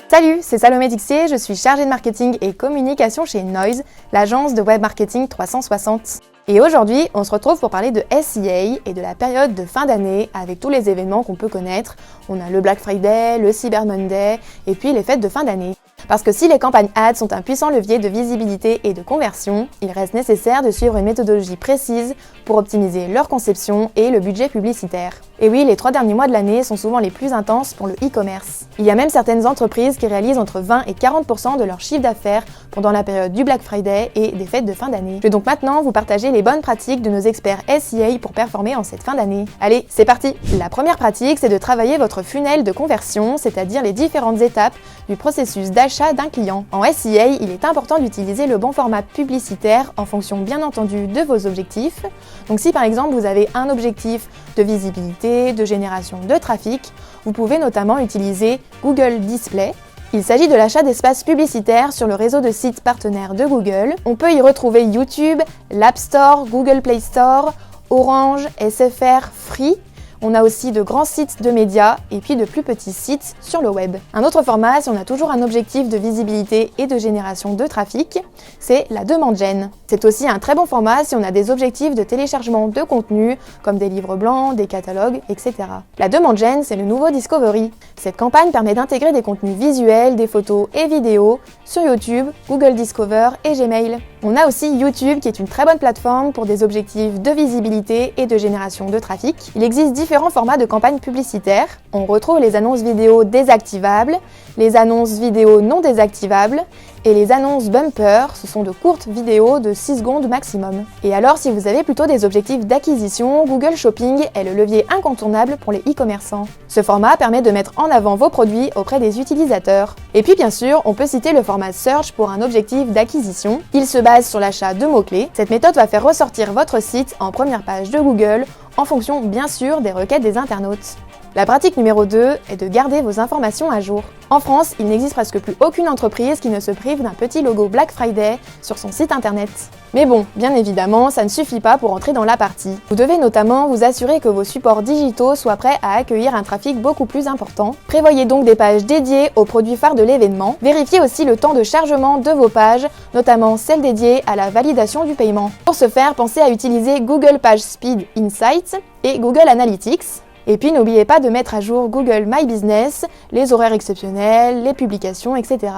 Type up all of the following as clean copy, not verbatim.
Salut, c'est Salomé Dixier, je suis chargée de marketing et communication chez Noise, l'agence de web marketing 360. Et aujourd'hui, on se retrouve pour parler de SEA et de la période de fin d'année avec tous les événements qu'on peut connaître. On a le Black Friday, le Cyber Monday et puis les fêtes de fin d'année. Parce que si les campagnes ads sont un puissant levier de visibilité et de conversion, il reste nécessaire de suivre une méthodologie précise pour optimiser leur conception et le budget publicitaire. Et oui, les 3 derniers mois de l'année sont souvent les plus intenses pour le e-commerce. Il y a même certaines entreprises qui réalisent entre 20 et 40% de leur chiffre d'affaires pendant la période du Black Friday et des fêtes de fin d'année. Je vais donc maintenant vous partager les bonnes pratiques de nos experts SEA pour performer en cette fin d'année. Allez, c'est parti! La première pratique, c'est de travailler votre funnel de conversion, c'est-à-dire les différentes étapes du processus d'achat d'un client. En SEA, il est important d'utiliser le bon format publicitaire en fonction bien entendu de vos objectifs. Donc si par exemple vous avez un objectif de visibilité, de génération de trafic, vous pouvez notamment utiliser Google Display. Il s'agit de l'achat d'espaces publicitaires sur le réseau de sites partenaires de Google. On peut y retrouver YouTube, l'App Store, Google Play Store, Orange, SFR, Free. On a aussi de grands sites de médias et puis de plus petits sites sur le web. Un autre format, si on a toujours un objectif de visibilité et de génération de trafic, c'est la demande gen. C'est aussi un très bon format si on a des objectifs de téléchargement de contenu, comme des livres blancs, des catalogues, etc. La demande gen, c'est le nouveau Discovery. Cette campagne permet d'intégrer des contenus visuels, des photos et vidéos sur YouTube, Google Discover et Gmail. On a aussi YouTube qui est une très bonne plateforme pour des objectifs de visibilité et de génération de trafic. Il existe différents formats de campagnes publicitaires. On retrouve les annonces vidéo désactivables, les annonces vidéo non désactivables et les annonces bumper, ce sont de courtes vidéos de 6 secondes maximum. Et alors si vous avez plutôt des objectifs d'acquisition, Google Shopping est le levier incontournable pour les e-commerçants. Ce format permet de mettre en avant vos produits auprès des utilisateurs. Et puis bien sûr, on peut citer le format Search pour un objectif d'acquisition. Il se base sur l'achat de mots-clés. Cette méthode va faire ressortir votre site en première page de Google en fonction bien sûr des requêtes des internautes. La pratique numéro 2 est de garder vos informations à jour. En France, il n'existe presque plus aucune entreprise qui ne se prive d'un petit logo Black Friday sur son site internet. Mais bon, bien évidemment, ça ne suffit pas pour entrer dans la partie. Vous devez notamment vous assurer que vos supports digitaux soient prêts à accueillir un trafic beaucoup plus important. Prévoyez donc des pages dédiées aux produits phares de l'événement. Vérifiez aussi le temps de chargement de vos pages, notamment celles dédiées à la validation du paiement. Pour ce faire, pensez à utiliser Google Page Speed Insights et Google Analytics. Et puis n'oubliez pas de mettre à jour Google My Business, les horaires exceptionnels, les publications, etc.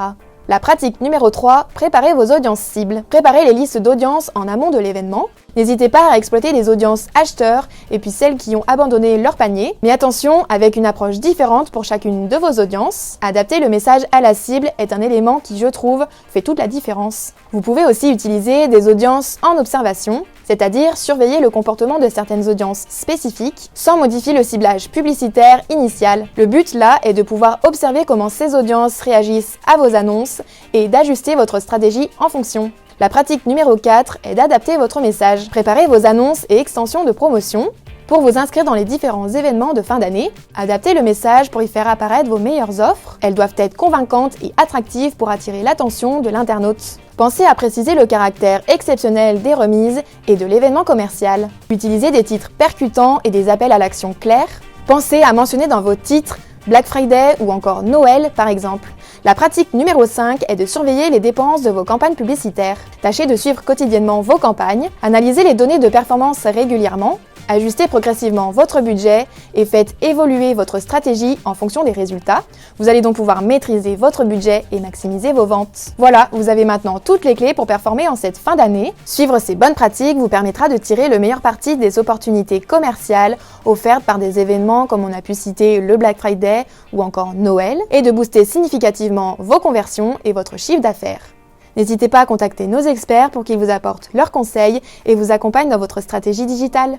La pratique numéro 3, préparez vos audiences cibles. Préparez les listes d'audience en amont de l'événement. N'hésitez pas à exploiter les audiences acheteurs et puis celles qui ont abandonné leur panier. Mais attention, avec une approche différente pour chacune de vos audiences. Adapter le message à la cible est un élément qui, je trouve, fait toute la différence. Vous pouvez aussi utiliser des audiences en observation, c'est-à-dire surveiller le comportement de certaines audiences spécifiques sans modifier le ciblage publicitaire initial. Le but là est de pouvoir observer comment ces audiences réagissent à vos annonces et d'ajuster votre stratégie en fonction. La pratique numéro 4 est d'adapter votre message. Préparez vos annonces et extensions de promotion. Pour vous inscrire dans les différents événements de fin d'année, adaptez le message pour y faire apparaître vos meilleures offres. Elles doivent être convaincantes et attractives pour attirer l'attention de l'internaute. Pensez à préciser le caractère exceptionnel des remises et de l'événement commercial. Utilisez des titres percutants et des appels à l'action clairs. Pensez à mentionner dans vos titres Black Friday ou encore Noël par exemple. La pratique numéro 5 est de surveiller les dépenses de vos campagnes publicitaires. Tâchez de suivre quotidiennement vos campagnes, analysez les données de performance régulièrement, ajustez progressivement votre budget et faites évoluer votre stratégie en fonction des résultats. Vous allez donc pouvoir maîtriser votre budget et maximiser vos ventes. Voilà, vous avez maintenant toutes les clés pour performer en cette fin d'année. Suivre ces bonnes pratiques vous permettra de tirer le meilleur parti des opportunités commerciales offertes par des événements comme on a pu citer le Black Friday ou encore Noël et de booster significativement vos conversions et votre chiffre d'affaires. N'hésitez pas à contacter nos experts pour qu'ils vous apportent leurs conseils et vous accompagnent dans votre stratégie digitale.